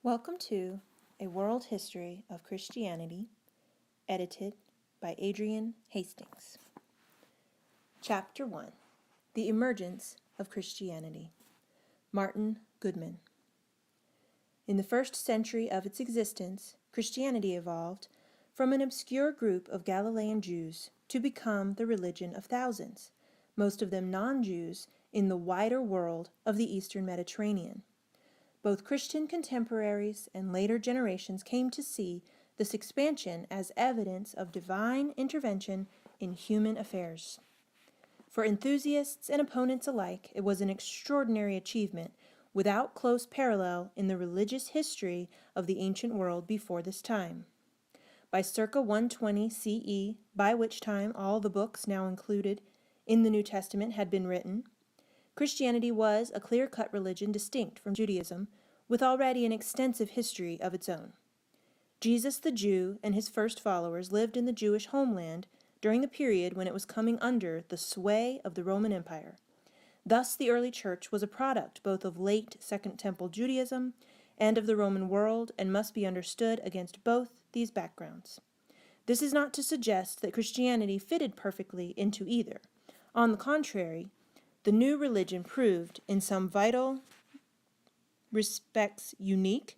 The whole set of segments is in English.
Welcome to A World History of Christianity, edited by Adrian Hastings. Chapter 1. The Emergence of Christianity. Martin Goodman. In the first century of its existence, Christianity evolved from an obscure group of Galilean Jews to become the religion of thousands, most of them non-Jews, in the wider world of the Eastern Mediterranean. Both Christian contemporaries and later generations came to see this expansion as evidence of divine intervention in human affairs. For enthusiasts and opponents alike, it was an extraordinary achievement without close parallel in the religious history of the ancient world before this time. By circa 120 CE, by which time all the books now included in the New Testament had been written, Christianity was a clear-cut religion distinct from Judaism, with already an extensive history of its own. Jesus the Jew and his first followers lived in the Jewish homeland during the period when it was coming under the sway of the Roman Empire. Thus the early church was a product both of late Second Temple Judaism and of the Roman world, and must be understood against both these backgrounds. This is not to suggest that Christianity fitted perfectly into either. On the contrary, the new religion proved in some vital respects unique,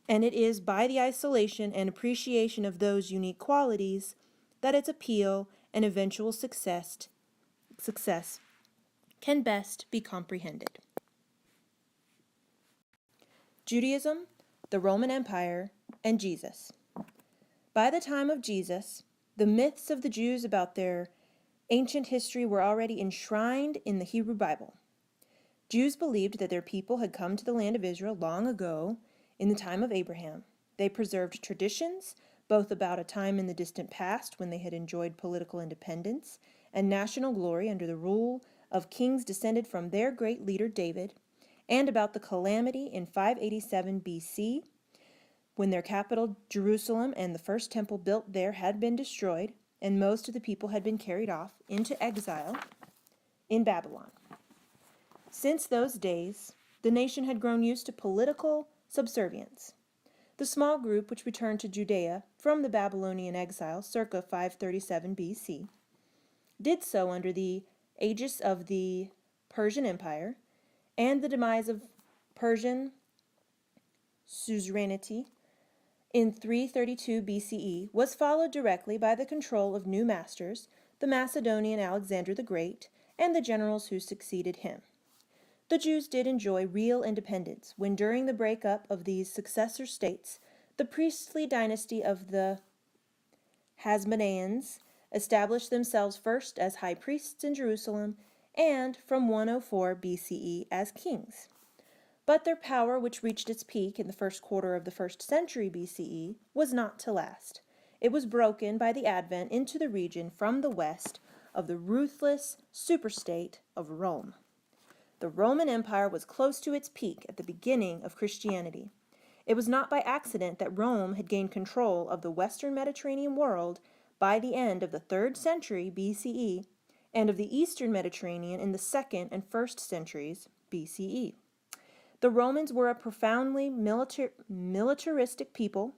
and it is by the isolation and appreciation of those unique qualities that its appeal and eventual success can best be comprehended. Judaism, the Roman Empire, and Jesus. By the time of Jesus, the myths of the Jews about their ancient history were already enshrined in the Hebrew Bible. Jews believed that their people had come to the land of Israel long ago in the time of Abraham. They preserved traditions, both about a time in the distant past when they had enjoyed political independence and national glory under the rule of kings descended from their great leader David, and about the calamity in 587 BC, when their capital Jerusalem and the first temple built there had been destroyed, and most of the people had been carried off into exile in Babylon. Since those days, the nation had grown used to political subservience. The small group which returned to Judea from the Babylonian exile circa 537 BC did so under the aegis of the Persian Empire, and the demise of Persian suzerainty in 332 BCE was followed directly by the control of new masters, the Macedonian Alexander the Great, and the generals who succeeded him. The Jews did enjoy real independence when, during the breakup of these successor states, the priestly dynasty of the Hasmoneans established themselves first as high priests in Jerusalem and from 104 BCE as kings. But their power, which reached its peak in the first quarter of the first century BCE, was not to last. It was broken by the advent into the region from the west of the ruthless superstate of Rome. The Roman Empire was close to its peak at the beginning of Christianity. It was not by accident that Rome had gained control of the western Mediterranean world by the end of the 3rd century BCE and of the eastern Mediterranean in the 2nd and 1st centuries BCE. The Romans were a profoundly militaristic people,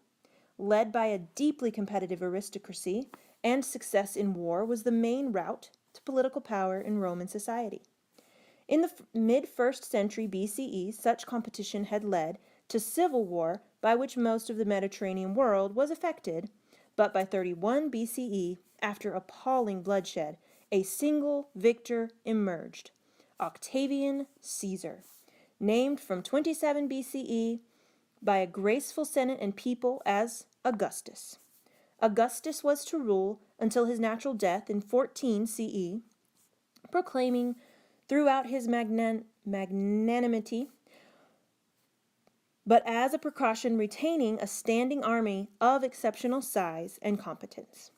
led by a deeply competitive aristocracy, and success in war was the main route to political power in Roman society. In the mid-1st century BCE, such competition had led to civil war by which most of the Mediterranean world was affected, but by 31 BCE, after appalling bloodshed, a single victor emerged, Octavian Caesar, named from 27 BCE by a graceful senate and people as Augustus. Augustus was to rule until his natural death in 14 CE, proclaiming throughout his magnanimity, but as a precaution retaining a standing army of exceptional size and competence.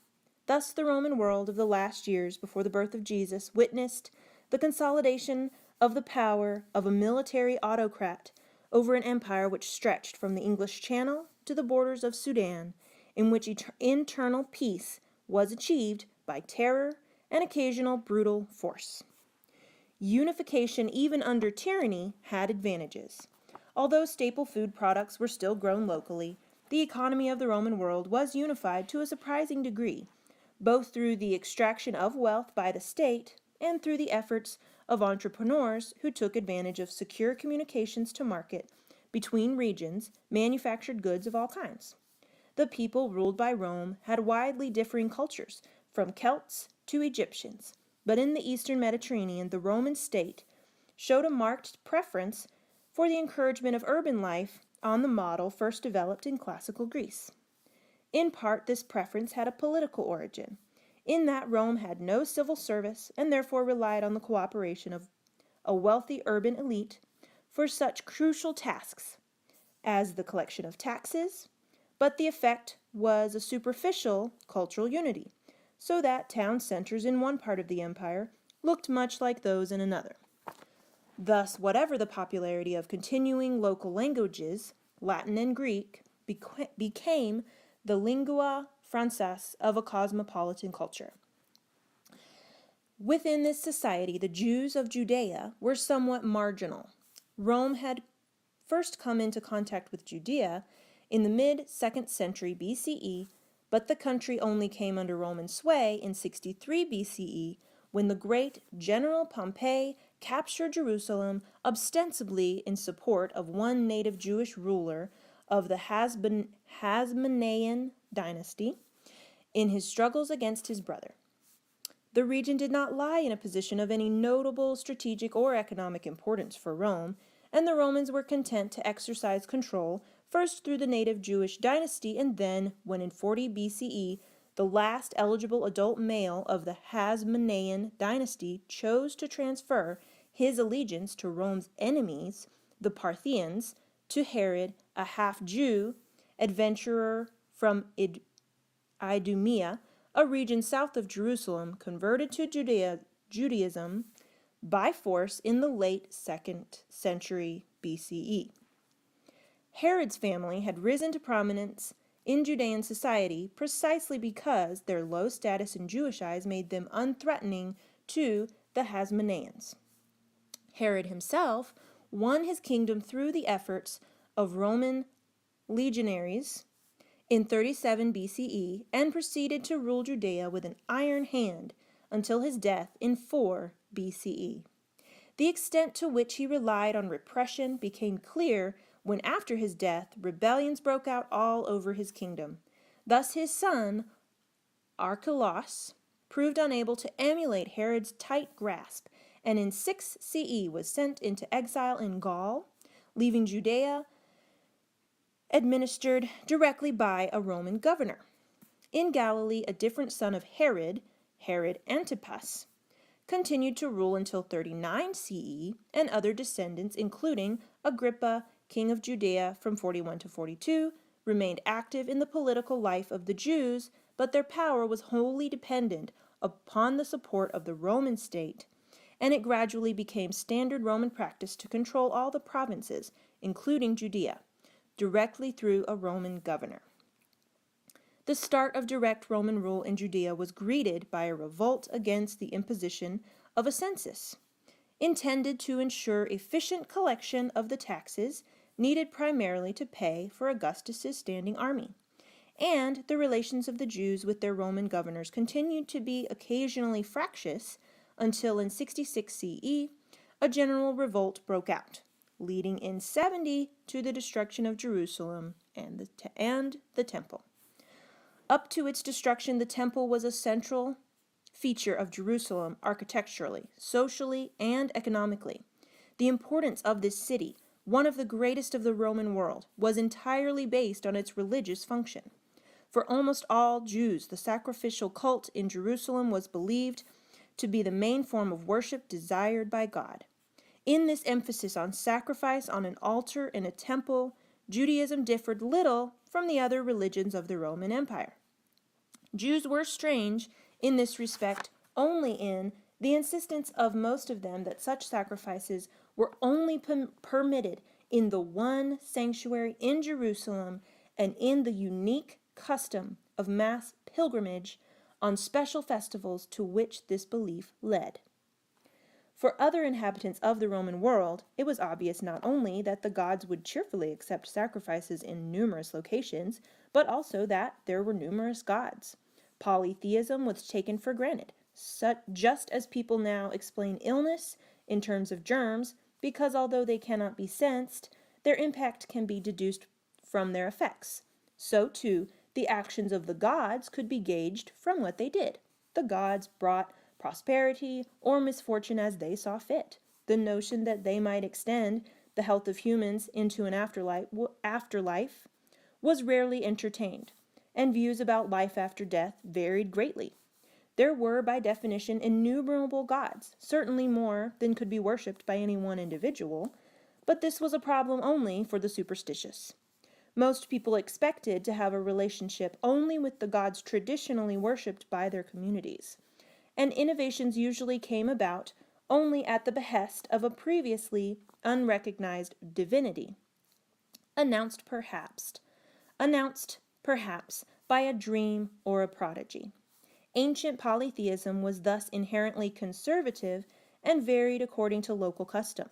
Thus the Roman world of the last years before the birth of Jesus witnessed the consolidation of the power of a military autocrat over an empire which stretched from the English Channel to the borders of Sudan, in which internal peace was achieved by terror and occasional brutal force. Unification, even under tyranny, had advantages. Although staple food products were still grown locally, the economy of the Roman world was unified to a surprising degree, both through the extraction of wealth by the state and through the efforts of entrepreneurs who took advantage of secure communications to market between regions manufactured goods of all kinds. The people ruled by Rome had widely differing cultures, from Celts to Egyptians, but in the eastern Mediterranean, the Roman state showed a marked preference for the encouragement of urban life on the model first developed in classical Greece. In part, this preference had a political origin, in that Rome had no civil service and therefore relied on the cooperation of a wealthy urban elite for such crucial tasks as the collection of taxes, but the effect was a superficial cultural unity, so that town centers in one part of the empire looked much like those in another. Thus, whatever the popularity of continuing local languages, Latin and Greek became the lingua francae of a cosmopolitan culture. Within this society, the Jews of Judea were somewhat marginal. Rome had first come into contact with Judea in the mid-2nd century BCE, but the country only came under Roman sway in 63 BCE when the great General Pompey captured Jerusalem ostensibly in support of one native Jewish ruler of the Hasmonean dynasty in his struggles against his brother. The region did not lie in a position of any notable strategic or economic importance for Rome, and the Romans were content to exercise control first through the native Jewish dynasty and then, when in 40 BCE, the last eligible adult male of the Hasmonean dynasty chose to transfer his allegiance to Rome's enemies, the Parthians, to Herod, a half-Jew adventurer from Idumea, a region south of Jerusalem, converted to Judaism by force in the late 2nd century BCE. Herod's family had risen to prominence in Judean society precisely because their low status in Jewish eyes made them unthreatening to the Hasmoneans. Herod himself won his kingdom through the efforts of Roman legionaries in 37 BCE and proceeded to rule Judea with an iron hand until his death in 4 BCE. The extent to which he relied on repression became clear when, after his death, rebellions broke out all over his kingdom. Thus his son, Archelaus, proved unable to emulate Herod's tight grasp, and in 6 CE was sent into exile in Gaul, leaving Judea administered directly by a Roman governor. In Galilee, a different son of Herod, Herod Antipas, continued to rule until 39 CE, and other descendants, including Agrippa, king of Judea from 41 to 42, remained active in the political life of the Jews, but their power was wholly dependent upon the support of the Roman state, and it gradually became standard Roman practice to control all the provinces, including Judea, directly through a Roman governor. The start of direct Roman rule in Judea was greeted by a revolt against the imposition of a census, intended to ensure efficient collection of the taxes needed primarily to pay for Augustus's standing army. And the relations of the Jews with their Roman governors continued to be occasionally fractious until in 66 CE a general revolt broke out, leading in 70 to the destruction of Jerusalem and the temple. Up to its destruction, the temple was a central feature of Jerusalem architecturally, socially, and economically. The importance of this city, one of the greatest of the Roman world, was entirely based on its religious function. For almost all Jews, the sacrificial cult in Jerusalem was believed to be the main form of worship desired by God. In this emphasis on sacrifice on an altar in a temple, Judaism differed little from the other religions of the Roman Empire. Jews were strange in this respect only in the insistence of most of them that such sacrifices were only permitted in the one sanctuary in Jerusalem and in the unique custom of mass pilgrimage on special festivals to which this belief led. For other inhabitants of the Roman world, it was obvious not only that the gods would cheerfully accept sacrifices in numerous locations, but also that there were numerous gods. Polytheism was taken for granted, just as people now explain illness in terms of germs, because although they cannot be sensed, their impact can be deduced from their effects. So, too, the actions of the gods could be gauged from what they did. The gods brought prosperity or misfortune as they saw fit. The notion that they might extend the health of humans into an afterlife was rarely entertained, and views about life after death varied greatly. There were, by definition, innumerable gods, certainly more than could be worshipped by any one individual, but this was a problem only for the superstitious. Most people expected to have a relationship only with the gods traditionally worshipped by their communities, and innovations usually came about only at the behest of a previously unrecognized divinity, announced perhaps by a dream or a prodigy. Ancient polytheism was thus inherently conservative and varied according to local custom.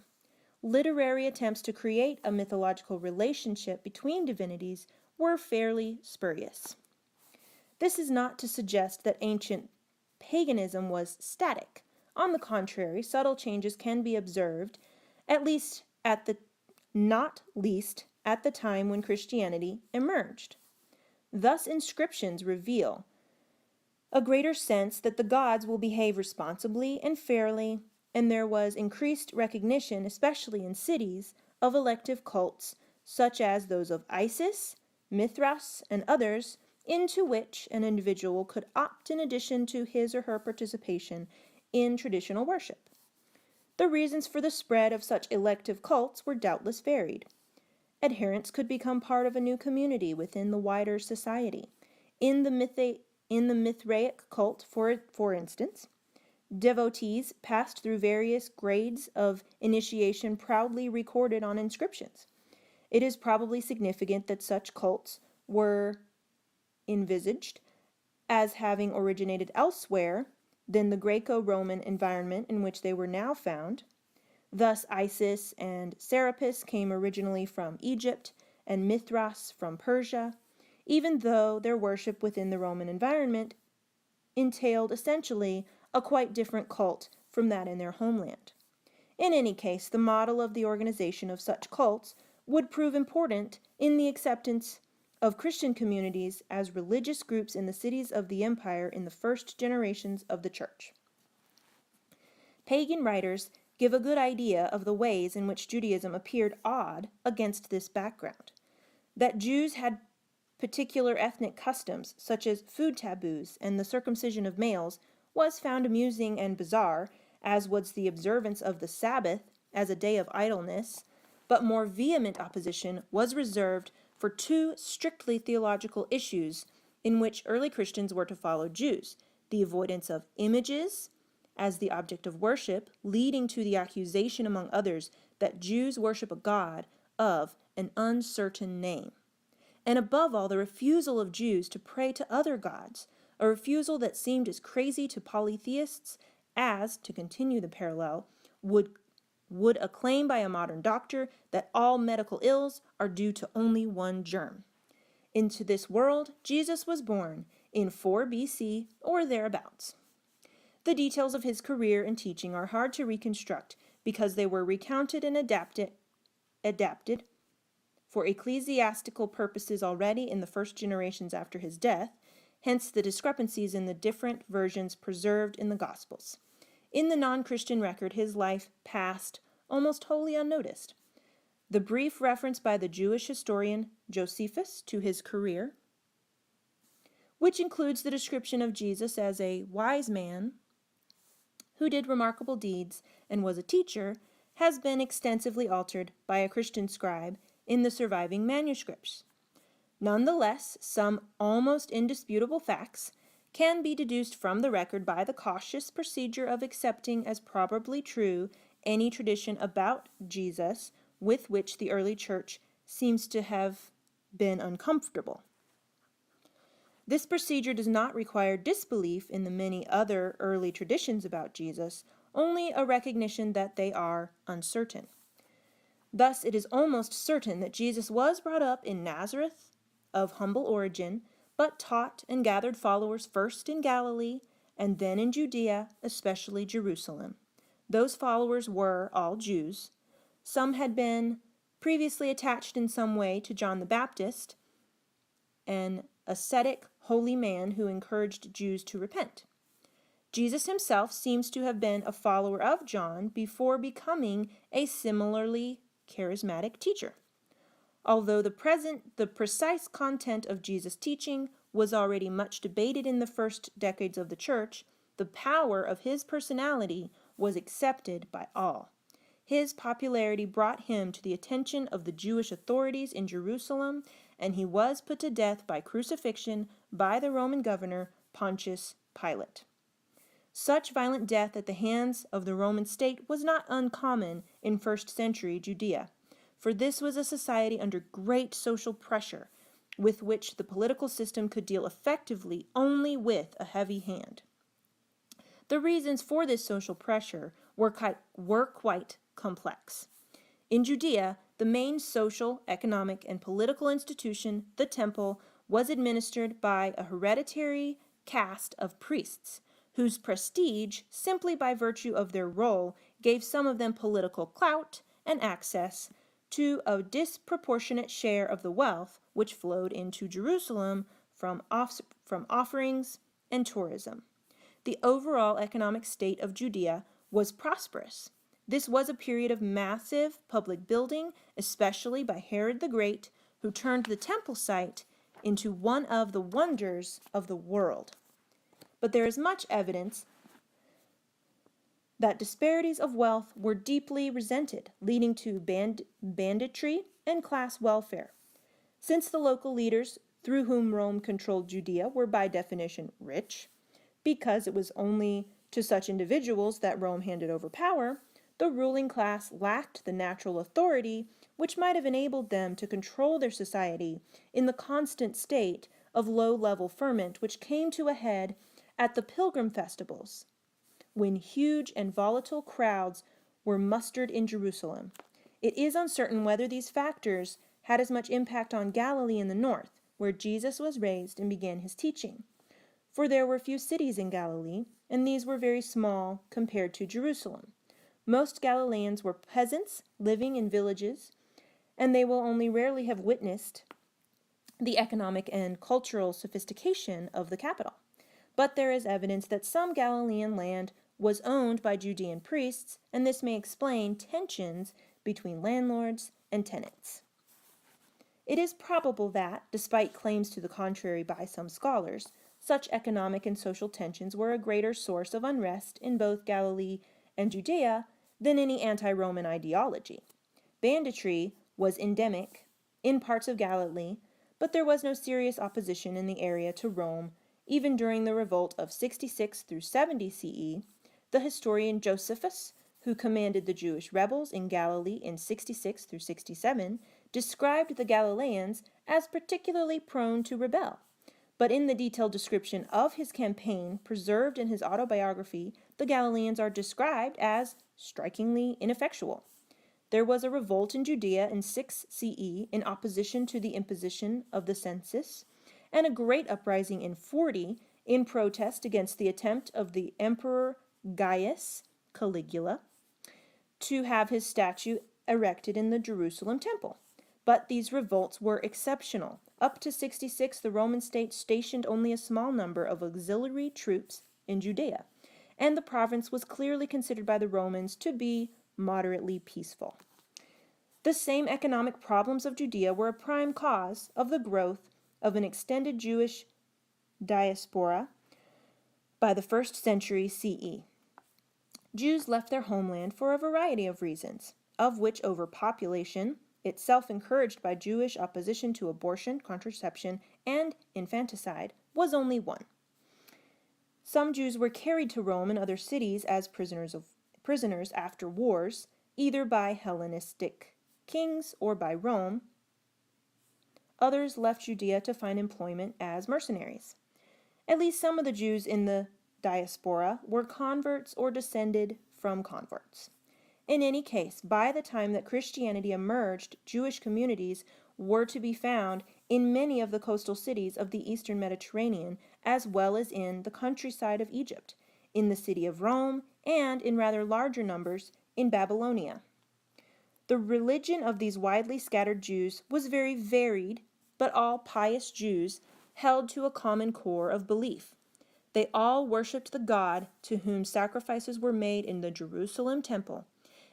Literary attempts to create a mythological relationship between divinities were fairly spurious. This is not to suggest that ancient paganism was static. On the contrary, subtle changes can be observed, not least at the time when Christianity emerged. Thus, inscriptions reveal a greater sense that the gods will behave responsibly and fairly, and there was increased recognition, especially in cities, of elective cults such as those of Isis, Mithras, and others, into which an individual could opt in addition to his or her participation in traditional worship. The reasons for the spread of such elective cults were doubtless varied. Adherents could become part of a new community within the wider society. In the Mithraic cult, for instance, devotees passed through various grades of initiation proudly recorded on inscriptions. It is probably significant that such cults were envisaged as having originated elsewhere than the Greco-Roman environment in which they were now found. Thus, Isis and Serapis came originally from Egypt and Mithras from Persia, even though their worship within the Roman environment entailed essentially a quite different cult from that in their homeland. In any case, the model of the organization of such cults would prove important in the acceptance of Christian communities as religious groups in the cities of the empire in the first generations of the church. Pagan writers give a good idea of the ways in which Judaism appeared odd against this background. That Jews had particular ethnic customs, such as food taboos and the circumcision of males, was found amusing and bizarre, as was the observance of the Sabbath as a day of idleness, but more vehement opposition was reserved for two strictly theological issues in which early Christians were to follow Jews: the avoidance of images as the object of worship, leading to the accusation among others that Jews worship a God of an uncertain name, and above all, the refusal of Jews to pray to other gods, a refusal that seemed as crazy to polytheists as, to continue the parallel, would a claim by a modern doctor that all medical ills are due to only one germ. Into this world, Jesus was born in 4 BC or thereabouts. The details of his career and teaching are hard to reconstruct because they were recounted and adapted for ecclesiastical purposes already in the first generations after his death, hence the discrepancies in the different versions preserved in the Gospels. In the non-Christian record, his life passed almost wholly unnoticed. The brief reference by the Jewish historian Josephus to his career, which includes the description of Jesus as a wise man who did remarkable deeds and was a teacher, has been extensively altered by a Christian scribe in the surviving manuscripts. Nonetheless, some almost indisputable facts can be deduced from the record by the cautious procedure of accepting as probably true any tradition about Jesus with which the early church seems to have been uncomfortable. This procedure does not require disbelief in the many other early traditions about Jesus, only a recognition that they are uncertain. Thus, it is almost certain that Jesus was brought up in Nazareth, of humble origin, but taught and gathered followers first in Galilee and then in Judea, especially Jerusalem. Those followers were all Jews. Some had been previously attached in some way to John the Baptist, an ascetic, holy man who encouraged Jews to repent. Jesus himself seems to have been a follower of John before becoming a similarly charismatic teacher. Although the precise content of Jesus' teaching was already much debated in the first decades of the church, the power of his personality was accepted by all. His popularity brought him to the attention of the Jewish authorities in Jerusalem, and he was put to death by crucifixion by the Roman governor Pontius Pilate. Such violent death at the hands of the Roman state was not uncommon in first century Judea, for this was a society under great social pressure, with which the political system could deal effectively only with a heavy hand. The reasons for this social pressure were quite complex. In Judea, the main social, economic, and political institution, the temple, was administered by a hereditary caste of priests, whose prestige, simply by virtue of their role, gave some of them political clout and access to a disproportionate share of the wealth which flowed into Jerusalem from offerings and tourism. The overall economic state of Judea was prosperous. This was a period of massive public building, especially by Herod the Great, who turned the temple site into one of the wonders of the world. But there is much evidence that disparities of wealth were deeply resented, leading to banditry and class welfare. Since the local leaders through whom Rome controlled Judea were by definition rich, because it was only to such individuals that Rome handed over power, the ruling class lacked the natural authority which might have enabled them to control their society in the constant state of low-level ferment which came to a head at the pilgrim festivals, when huge and volatile crowds were mustered in Jerusalem. It is uncertain whether these factors had as much impact on Galilee in the north, where Jesus was raised and began his teaching. For there were few cities in Galilee, and these were very small compared to Jerusalem. Most Galileans were peasants living in villages, and they will only rarely have witnessed the economic and cultural sophistication of the capital. But there is evidence that some Galilean land was owned by Judean priests, and this may explain tensions between landlords and tenants. It is probable that, despite claims to the contrary by some scholars, such economic and social tensions were a greater source of unrest in both Galilee and Judea than any anti-Roman ideology. Banditry was endemic in parts of Galilee, but there was no serious opposition in the area to Rome, even during the revolt of 66 through 70 CE. The historian Josephus, who commanded the Jewish rebels in Galilee in 66 through 67, described the Galileans as particularly prone to rebel. But in the detailed description of his campaign preserved in his autobiography, the Galileans are described as strikingly ineffectual. There was a revolt in Judea in 6 CE in opposition to the imposition of the census, and a great uprising in 40 in protest against the attempt of the Emperor Gaius Caligula to have his statue erected in the Jerusalem temple. But these revolts were exceptional. Up to 66, the Roman state stationed only a small number of auxiliary troops in Judea, and the province was clearly considered by the Romans to be moderately peaceful. The same economic problems of Judea were a prime cause of the growth of an extended Jewish diaspora by the 1st century CE. Jews left their homeland for a variety of reasons, of which overpopulation, itself encouraged by Jewish opposition to abortion, contraception, and infanticide, was only one. Some Jews were carried to Rome and other cities as prisoners after wars, either by Hellenistic kings or by Rome. Others left Judea to find employment as mercenaries. At least some of the Jews in the diaspora were converts or descended from converts. In any case, by the time that Christianity emerged, Jewish communities were to be found in many of the coastal cities of the eastern Mediterranean, as well as in the countryside of Egypt, in the city of Rome, and in rather larger numbers in Babylonia. The religion of these widely scattered Jews was very varied, but all pious Jews held to a common core of belief. They all worshipped the God to whom sacrifices were made in the Jerusalem temple,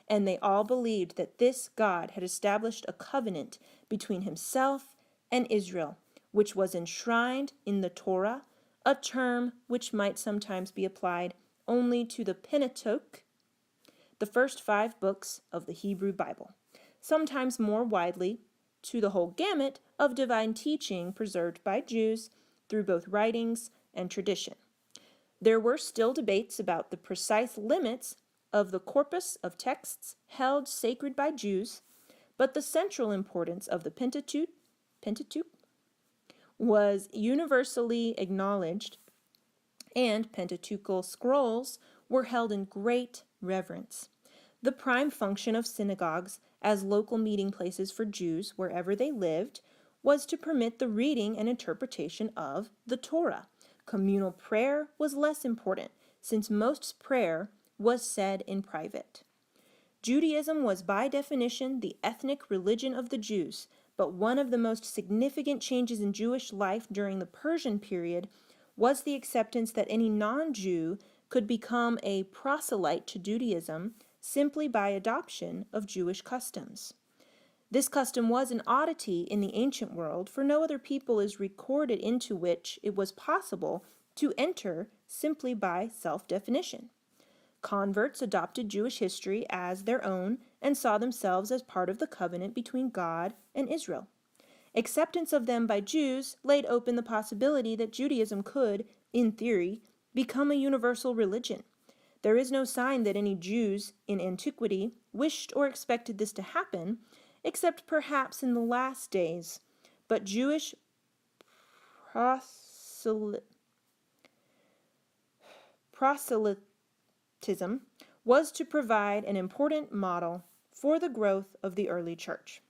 and they all believed that this God had established a covenant between himself and Israel, which was enshrined in the Torah, a term which might sometimes be applied only to the Pentateuch, the first 5 books of the Hebrew Bible, sometimes more widely to the whole gamut of divine teaching preserved by Jews through both writings and tradition. There were still debates about the precise limits of the corpus of texts held sacred by Jews, but the central importance of the Pentateuch was universally acknowledged, and Pentateuchal scrolls were held in great reverence. The prime function of synagogues as local meeting places for Jews wherever they lived was to permit the reading and interpretation of the Torah. Communal prayer was less important, since most prayer was said in private. Judaism was by definition the ethnic religion of the Jews, but one of the most significant changes in Jewish life during the Persian period was the acceptance that any non-Jew could become a proselyte to Judaism simply by adoption of Jewish customs. This custom was an oddity in the ancient world, for no other people is recorded into which it was possible to enter simply by self-definition. Converts adopted Jewish history as their own and saw themselves as part of the covenant between God and Israel. Acceptance of them by Jews laid open the possibility that Judaism could, in theory, become a universal religion. There is no sign that any Jews in antiquity wished or expected this to happen, except perhaps in the last days. But Jewish proselytism was to provide an important model for the growth of the early church.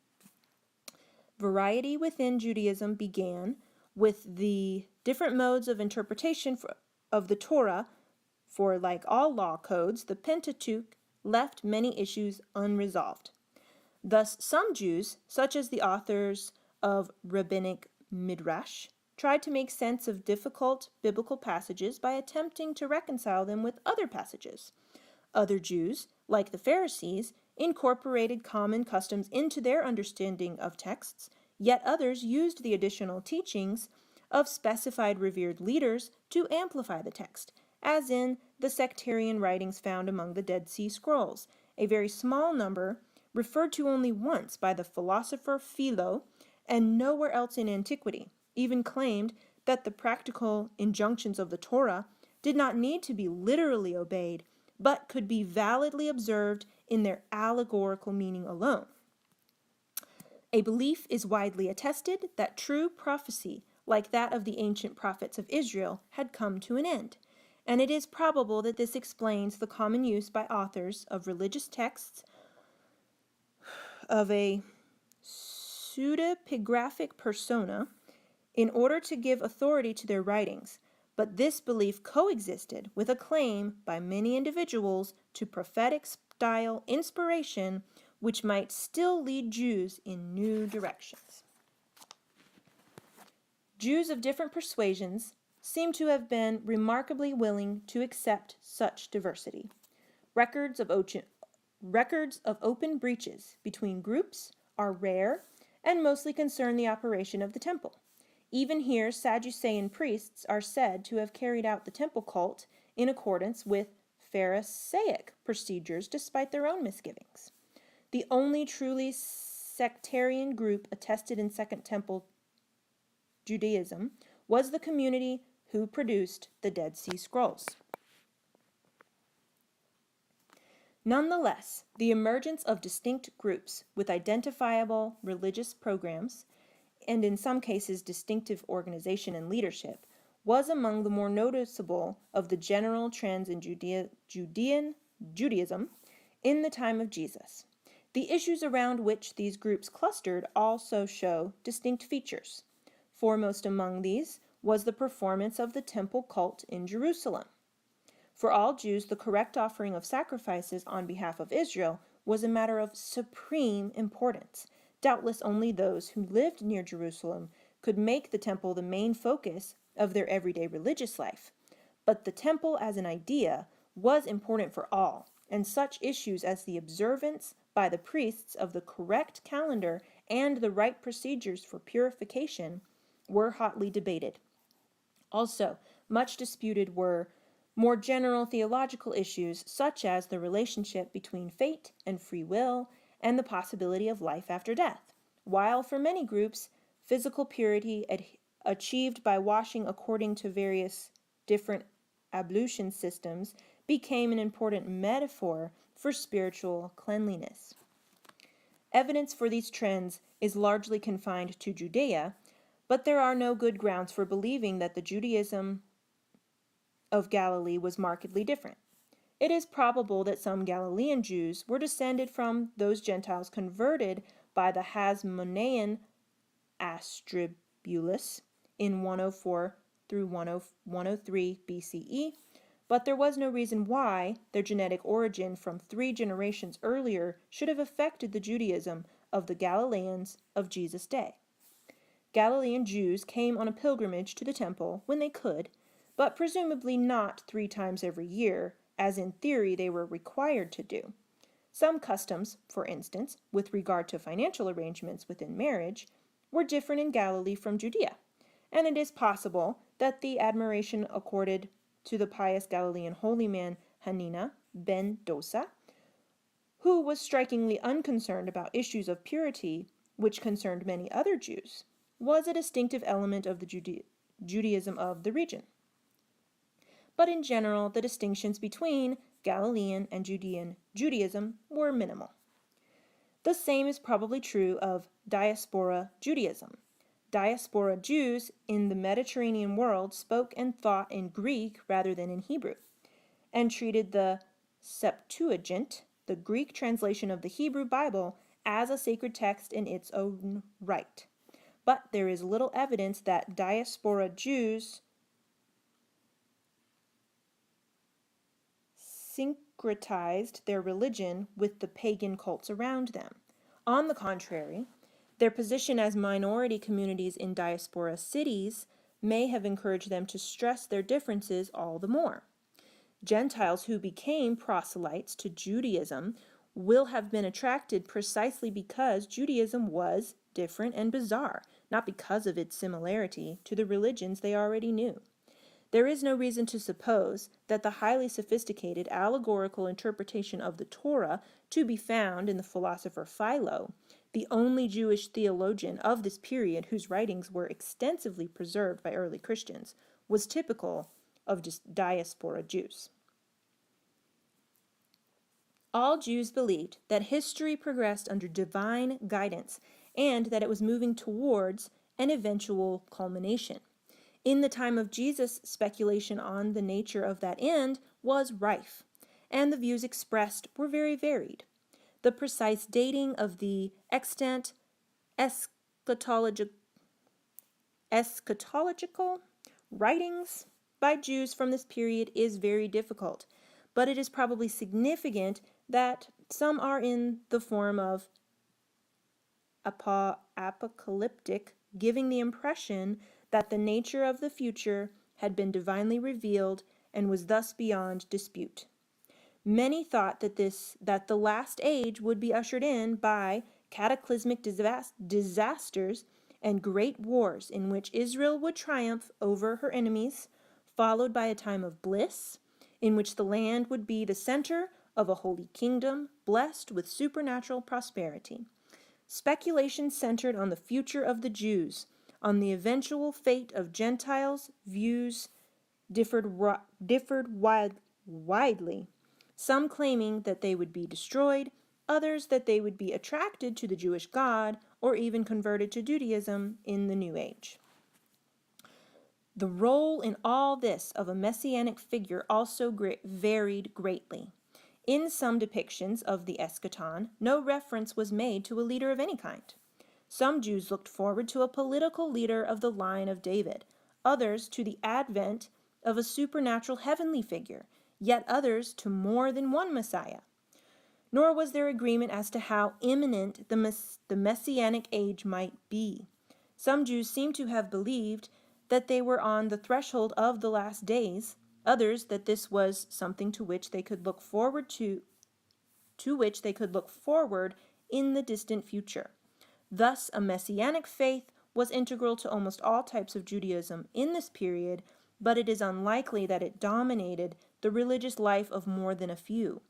Variety within Judaism began with the different modes of interpretation of the Torah, for like all law codes, the Pentateuch left many issues unresolved. Thus, some Jews, such as the authors of rabbinic midrash, tried to make sense of difficult biblical passages by attempting to reconcile them with other passages. Other Jews, like the Pharisees, incorporated common customs into their understanding of texts, yet others used the additional teachings of specified revered leaders to amplify the text, as in the sectarian writings found among the Dead Sea Scrolls. A very small number, referred to only once by the philosopher Philo, and nowhere else in antiquity, even claimed that the practical injunctions of the Torah did not need to be literally obeyed, but could be validly observed in their allegorical meaning alone. A belief is widely attested that true prophecy, like that of the ancient prophets of Israel, had come to an end, and it is probable that this explains the common use by authors of religious texts of a pseudepigraphic persona in order to give authority to their writings, but this belief coexisted with a claim by many individuals to prophetic style inspiration, which might still lead Jews in new directions. Jews of different persuasions seem to have been remarkably willing to accept such diversity. Records of open breaches between groups are rare and mostly concern the operation of the temple. Even here, Sadducean priests are said to have carried out the temple cult in accordance with Pharisaic procedures despite their own misgivings. The only truly sectarian group attested in Second Temple Judaism was the community who produced the Dead Sea Scrolls. Nonetheless, the emergence of distinct groups with identifiable religious programs, and in some cases distinctive organization and leadership, was among the more noticeable of the general trends in Judean Judaism in the time of Jesus. The issues around which these groups clustered also show distinct features. Foremost among these was the performance of the temple cult in Jerusalem. For all Jews, the correct offering of sacrifices on behalf of Israel was a matter of supreme importance. Doubtless only those who lived near Jerusalem could make the temple the main focus of their everyday religious life. But the temple as an idea was important for all, and such issues as the observance by the priests of the correct calendar and the right procedures for purification were hotly debated. Also, much disputed were more general theological issues such as the relationship between fate and free will and the possibility of life after death, while for many groups, physical purity achieved by washing according to various different ablution systems became an important metaphor for spiritual cleanliness. Evidence for these trends is largely confined to Judea, but there are no good grounds for believing that the Judaism of Galilee was markedly different. It is probable that some Galilean Jews were descended from those Gentiles converted by the Hasmonean Astribulus in 104 through 103 BCE, but there was no reason why their genetic origin from 3 generations earlier should have affected the Judaism of the Galileans of Jesus' day. Galilean Jews came on a pilgrimage to the temple when they could, but presumably not 3 times every year, as in theory they were required to do. Some customs, for instance, with regard to financial arrangements within marriage, were different in Galilee from Judea, and it is possible that the admiration accorded to the pious Galilean holy man Hanina ben Dosa, who was strikingly unconcerned about issues of purity which concerned many other Jews, was a distinctive element of the Judaism of the region. But in general, the distinctions between Galilean and Judean Judaism were minimal. The same is probably true of diaspora Judaism. Diaspora Jews in the Mediterranean world spoke and thought in Greek rather than in Hebrew, and treated the Septuagint, the Greek translation of the Hebrew Bible, as a sacred text in its own right. But there is little evidence that diaspora Jews syncretized their religion with the pagan cults around them. On the contrary, their position as minority communities in diaspora cities may have encouraged them to stress their differences all the more. Gentiles who became proselytes to Judaism will have been attracted precisely because Judaism was different and bizarre, not because of its similarity to the religions they already knew. There is no reason to suppose that the highly sophisticated allegorical interpretation of the Torah to be found in the philosopher Philo, the only Jewish theologian of this period whose writings were extensively preserved by early Christians, was typical of diaspora Jews. All Jews believed that history progressed under divine guidance and that it was moving towards an eventual culmination. In the time of Jesus, speculation on the nature of that end was rife, and the views expressed were very varied. The precise dating of the extant eschatological writings by Jews from this period is very difficult, but it is probably significant that some are in the form of apocalyptic, giving the impression that the nature of the future had been divinely revealed and was thus beyond dispute. Many thought that the last age would be ushered in by cataclysmic disasters and great wars in which Israel would triumph over her enemies, followed by a time of bliss in which the land would be the center of a holy kingdom blessed with supernatural prosperity. Speculation centered on the future of the Jews. On the eventual fate of Gentiles, views differed widely, some claiming that they would be destroyed, others that they would be attracted to the Jewish God or even converted to Judaism in the New Age. The role in all this of a messianic figure also varied greatly. In some depictions of the eschaton, no reference was made to a leader of any kind. Some Jews looked forward to a political leader of the line of David, others to the advent of a supernatural heavenly figure, yet others to more than one Messiah. Nor was there agreement as to how imminent the Messianic age might be. Some Jews seem to have believed that they were on the threshold of the last days, others that this was something to which they could look forward in the distant future. Thus, a messianic faith was integral to almost all types of Judaism in this period, but it is unlikely that it dominated the religious life of more than a few.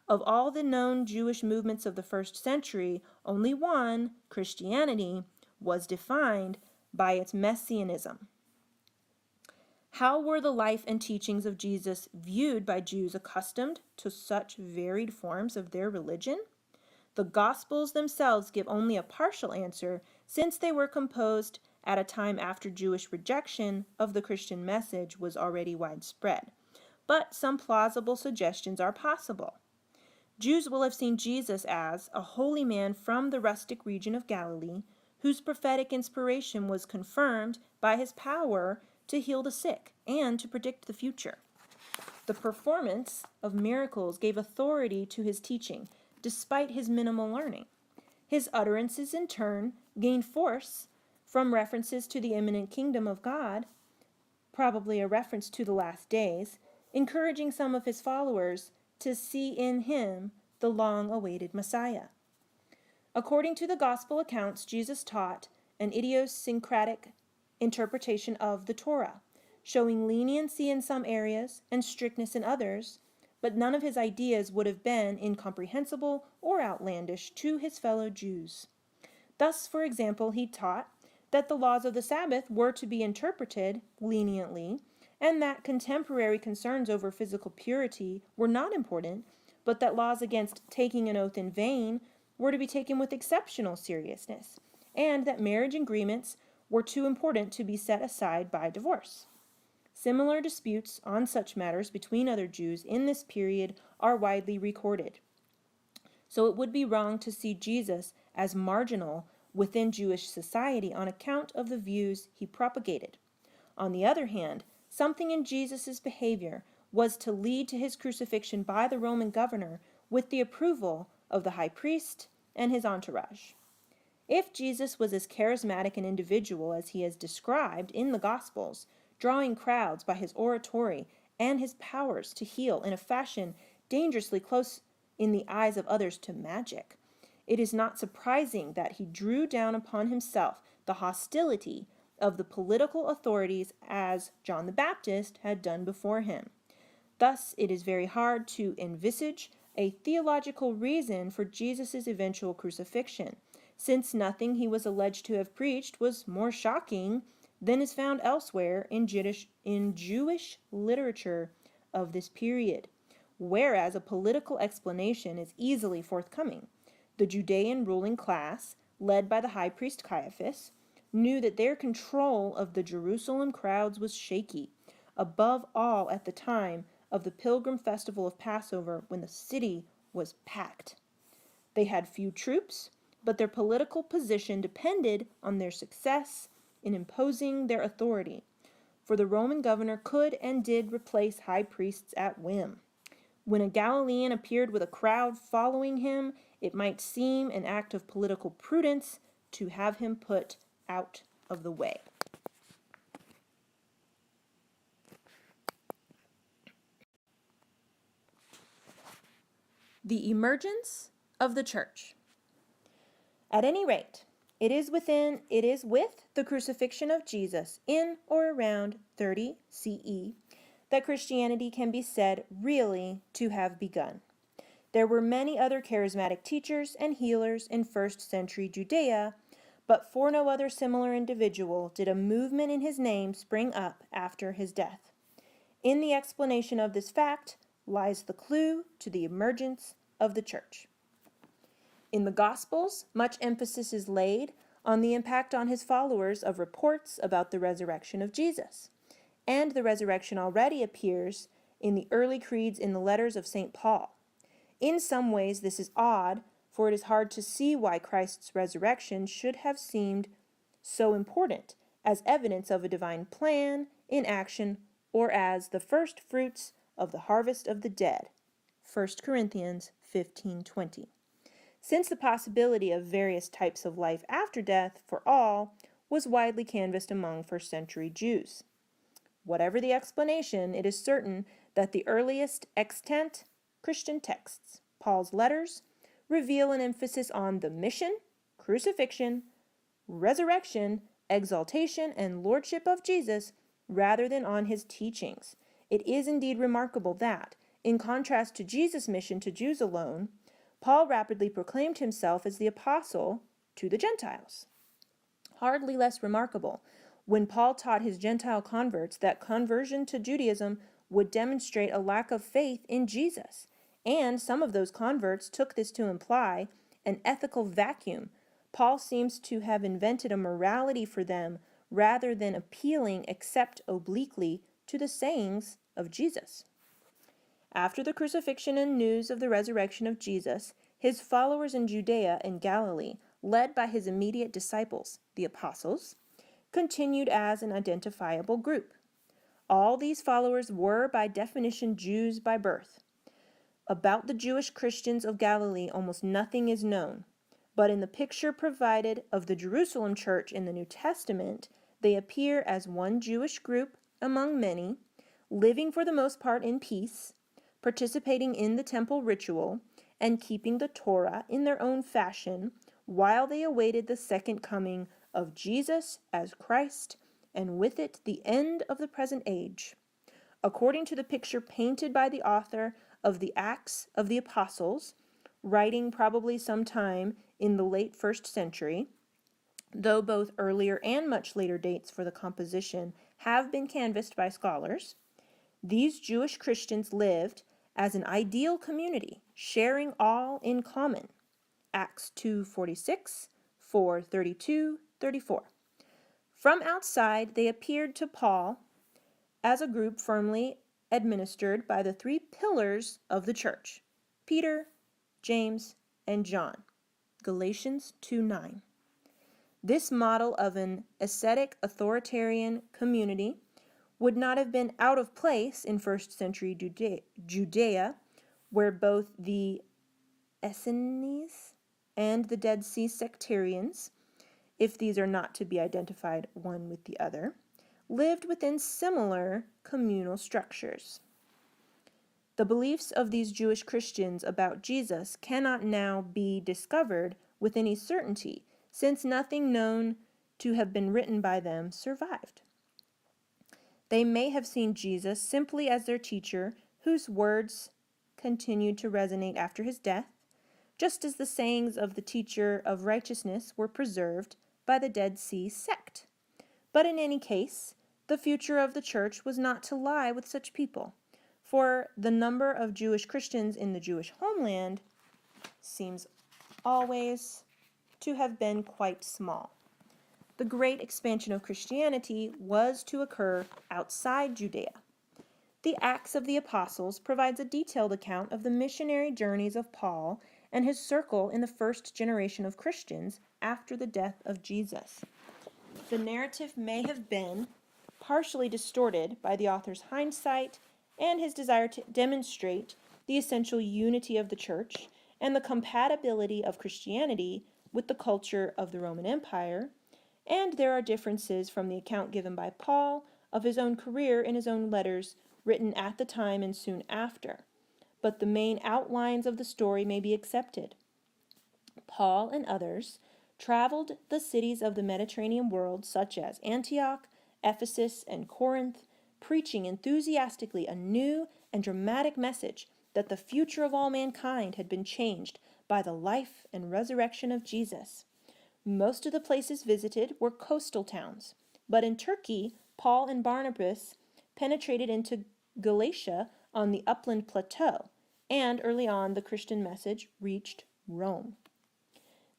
Of all the known Jewish movements of the first century, only one, Christianity, was defined by its messianism. How were the life and teachings of Jesus viewed by Jews accustomed to such varied forms of their religion? The Gospels themselves give only a partial answer, since they were composed at a time after Jewish rejection of the Christian message was already widespread. But some plausible suggestions are possible. Jews will have seen Jesus as a holy man from the rustic region of Galilee, whose prophetic inspiration was confirmed by his power to heal the sick and to predict the future. The performance of miracles gave authority to his teaching, despite his minimal learning. His utterances, in turn, gained force from references to the imminent kingdom of God, probably a reference to the last days, encouraging some of his followers to see in him the long-awaited Messiah. According to the gospel accounts, Jesus taught an idiosyncratic interpretation of the Torah, showing leniency in some areas and strictness in others, but none of his ideas would have been incomprehensible or outlandish to his fellow Jews. Thus, for example, he taught that the laws of the Sabbath were to be interpreted leniently, and that contemporary concerns over physical purity were not important, but that laws against taking an oath in vain were to be taken with exceptional seriousness, and that marriage agreements were too important to be set aside by divorce. Similar disputes on such matters between other Jews in this period are widely recorded. So it would be wrong to see Jesus as marginal within Jewish society on account of the views he propagated. On the other hand, something in Jesus' behavior was to lead to his crucifixion by the Roman governor with the approval of the high priest and his entourage. If Jesus was as charismatic an individual as he is described in the Gospels, drawing crowds by his oratory and his powers to heal in a fashion dangerously close in the eyes of others to magic, it is not surprising that he drew down upon himself the hostility of the political authorities as John the Baptist had done before him. Thus, it is very hard to envisage a theological reason for Jesus' eventual crucifixion, since nothing he was alleged to have preached was more shocking than is found elsewhere in Jewish literature of this period, whereas a political explanation is easily forthcoming. The Judean ruling class, led by the high priest Caiaphas, knew that their control of the Jerusalem crowds was shaky, above all at the time of the pilgrim festival of Passover when the city was packed. They had few troops, but their political position depended on their success in imposing their authority, for the Roman governor could and did replace high priests at whim. When a Galilean appeared with a crowd following him, it might seem an act of political prudence to have him put out of the way. The emergence of the church. At any rate, it is with the crucifixion of Jesus in or around 30 CE that Christianity can be said really to have begun. There were many other charismatic teachers and healers in first century Judea, but for no other similar individual did a movement in his name spring up after his death. In the explanation of this fact lies the clue to the emergence of the church. In the Gospels, much emphasis is laid on the impact on his followers of reports about the resurrection of Jesus, and the resurrection already appears in the early creeds in the letters of St. Paul. In some ways, this is odd, for it is hard to see why Christ's resurrection should have seemed so important as evidence of a divine plan in action or as the first fruits of the harvest of the dead. 1 Corinthians 15:20. Since the possibility of various types of life after death for all was widely canvassed among first century Jews. Whatever the explanation, it is certain that the earliest extant Christian texts, Paul's letters, reveal an emphasis on the mission, crucifixion, resurrection, exaltation, and lordship of Jesus rather than on his teachings. It is indeed remarkable that, in contrast to Jesus' mission to Jews alone, Paul rapidly proclaimed himself as the apostle to the Gentiles. Hardly less remarkable, when Paul taught his Gentile converts that conversion to Judaism would demonstrate a lack of faith in Jesus, and some of those converts took this to imply an ethical vacuum. Paul seems to have invented a morality for them rather than appealing except obliquely to the sayings of Jesus. After the crucifixion and news of the resurrection of Jesus, his followers in Judea and Galilee, led by his immediate disciples, the apostles, continued as an identifiable group. All these followers were by definition Jews by birth. About the Jewish Christians of Galilee almost nothing is known, but in the picture provided of the Jerusalem church in the New Testament, they appear as one Jewish group among many, living for the most part in peace, participating in the temple ritual, and keeping the Torah in their own fashion while they awaited the second coming of Jesus as Christ, and with it the end of the present age. According to the picture painted by the author of the Acts of the Apostles, writing probably sometime in the late 1st century, though both earlier and much later dates for the composition have been canvassed by scholars, these Jewish Christians lived as an ideal community, sharing all in common. Acts 2:46, 4:32, 34. From outside, they appeared to Paul as a group firmly administered by the three pillars of the church, Peter, James, and John. Galatians 2:9. This model of an ascetic authoritarian community would not have been out of place in first century Judea, where both the Essenes and the Dead Sea sectarians, if these are not to be identified one with the other, lived within similar communal structures. The beliefs of these Jewish Christians about Jesus cannot now be discovered with any certainty, since nothing known to have been written by them survived. They may have seen Jesus simply as their teacher, whose words continued to resonate after his death, just as the sayings of the teacher of righteousness were preserved by the Dead Sea sect. But in any case, the future of the church was not to lie with such people, for the number of Jewish Christians in the Jewish homeland seems always to have been quite small. The great expansion of Christianity was to occur outside Judea. The Acts of the Apostles provides a detailed account of the missionary journeys of Paul and his circle in the first generation of Christians after the death of Jesus. The narrative may have been partially distorted by the author's hindsight and his desire to demonstrate the essential unity of the church and the compatibility of Christianity with the culture of the Roman Empire, and there are differences from the account given by Paul of his own career in his own letters written at the time and soon after. But the main outlines of the story may be accepted. Paul and others traveled the cities of the Mediterranean world, such as Antioch, Ephesus, and Corinth, preaching enthusiastically a new and dramatic message that the future of all mankind had been changed by the life and resurrection of Jesus. Most of the places visited were coastal towns, but in Turkey, Paul and Barnabas penetrated into Galatia on the upland plateau, and early on the Christian message reached Rome.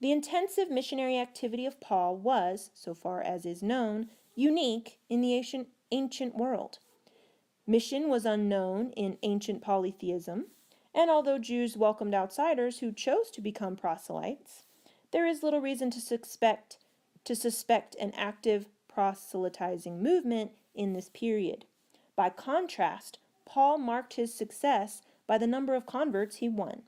The intensive missionary activity of Paul was, so far as is known, unique in the ancient world. Mission was unknown in ancient polytheism, and although Jews welcomed outsiders who chose to become proselytes, there is little reason to suspect an active proselytizing movement in this period. By contrast, Paul marked his success by the number of converts he won.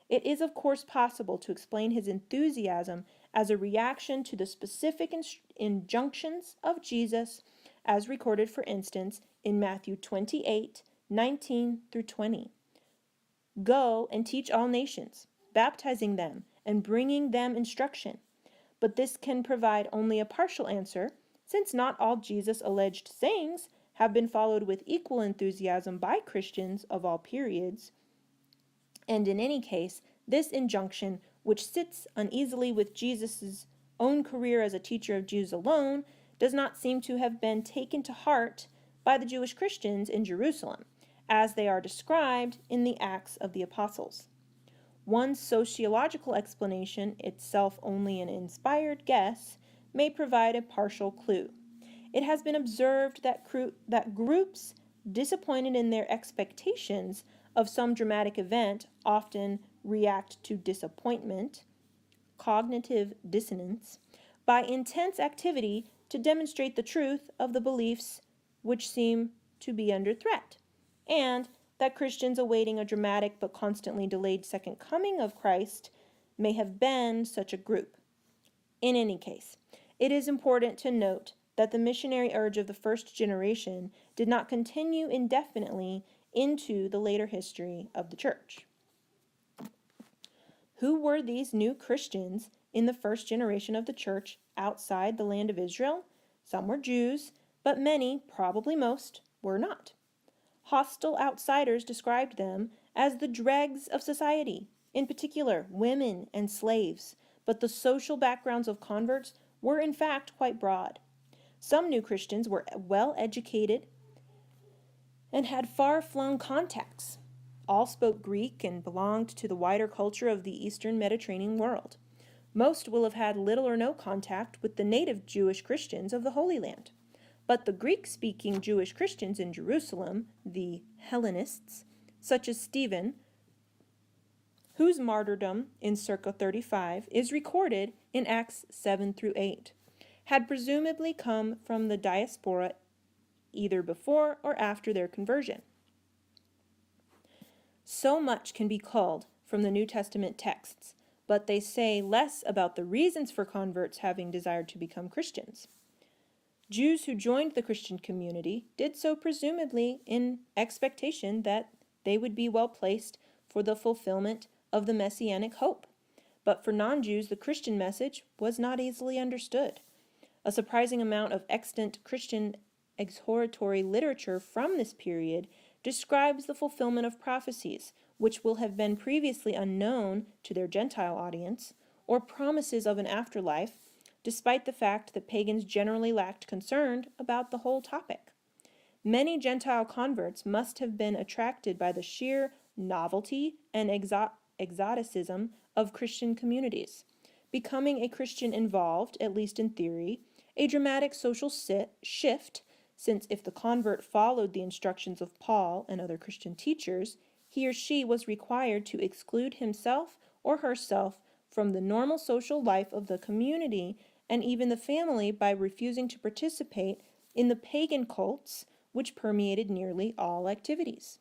It is, of course, possible to explain his enthusiasm as a reaction to the specific injunctions of Jesus, as recorded, for instance, in Matthew 28:19 through 20. Go and teach all nations, baptizing them and bringing them instruction. But this can provide only a partial answer, since not all Jesus' alleged sayings have been followed with equal enthusiasm by Christians of all periods. And in any case, this injunction, which sits uneasily with Jesus' own career as a teacher of Jews alone, does not seem to have been taken to heart by the Jewish Christians in Jerusalem, as they are described in the Acts of the Apostles. One sociological explanation, itself only an inspired guess, may provide a partial clue. It has been observed that groups disappointed in their expectations of some dramatic event often react to disappointment, cognitive dissonance, by intense activity to demonstrate the truth of the beliefs which seem to be under threat, and that Christians awaiting a dramatic but constantly delayed second coming of Christ may have been such a group. In any case, it is important to note that the missionary urge of the first generation did not continue indefinitely into the later history of the church. Who were these new Christians in the first generation of the church outside the land of Israel? Some were Jews, but many, probably most, were not. Hostile outsiders described them as the dregs of society, in particular women and slaves, but the social backgrounds of converts were in fact quite broad. Some new Christians were well educated and had far-flung contacts. All spoke Greek and belonged to the wider culture of the Eastern Mediterranean world. Most will have had little or no contact with the native Jewish Christians of the Holy Land. But the Greek-speaking Jewish Christians in Jerusalem, the Hellenists, such as Stephen, whose martyrdom in circa 35 is recorded in Acts 7 through 8, had presumably come from the diaspora either before or after their conversion. So much can be culled from the New Testament texts, but they say less about the reasons for converts having desired to become Christians. Jews who joined the Christian community did so presumably in expectation that they would be well placed for the fulfillment of the messianic hope. But for non-Jews, the Christian message was not easily understood. A surprising amount of extant Christian exhortatory literature from this period describes the fulfillment of prophecies, which will have been previously unknown to their Gentile audience, or promises of an afterlife, despite the fact that pagans generally lacked concern about the whole topic. Many Gentile converts must have been attracted by the sheer novelty and exoticism of Christian communities. Becoming a Christian involved, at least in theory, a dramatic social shift, since if the convert followed the instructions of Paul and other Christian teachers, he or she was required to exclude himself or herself from the normal social life of the community and even the family by refusing to participate in the pagan cults which permeated nearly all activities.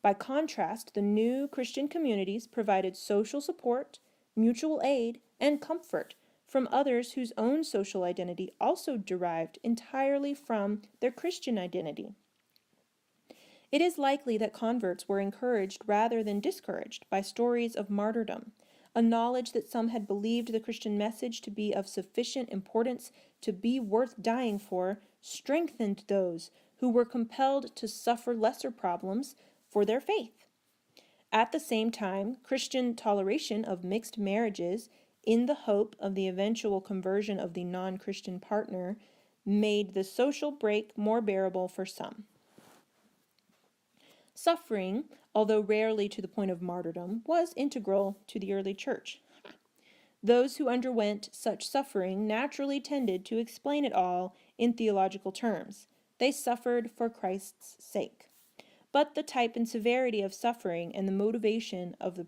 By contrast, the new Christian communities provided social support, mutual aid, and comfort from others whose own social identity also derived entirely from their Christian identity. It is likely that converts were encouraged rather than discouraged by stories of martyrdom. A knowledge that some had believed the Christian message to be of sufficient importance to be worth dying for strengthened those who were compelled to suffer lesser problems for their faith. At the same time, Christian toleration of mixed marriages in the hope of the eventual conversion of the non-Christian partner made the social break more bearable for some. Suffering, although rarely to the point of martyrdom, was integral to the early church. Those who underwent such suffering naturally tended to explain it all in theological terms. They suffered for Christ's sake. but the type and severity of suffering and the motivation of the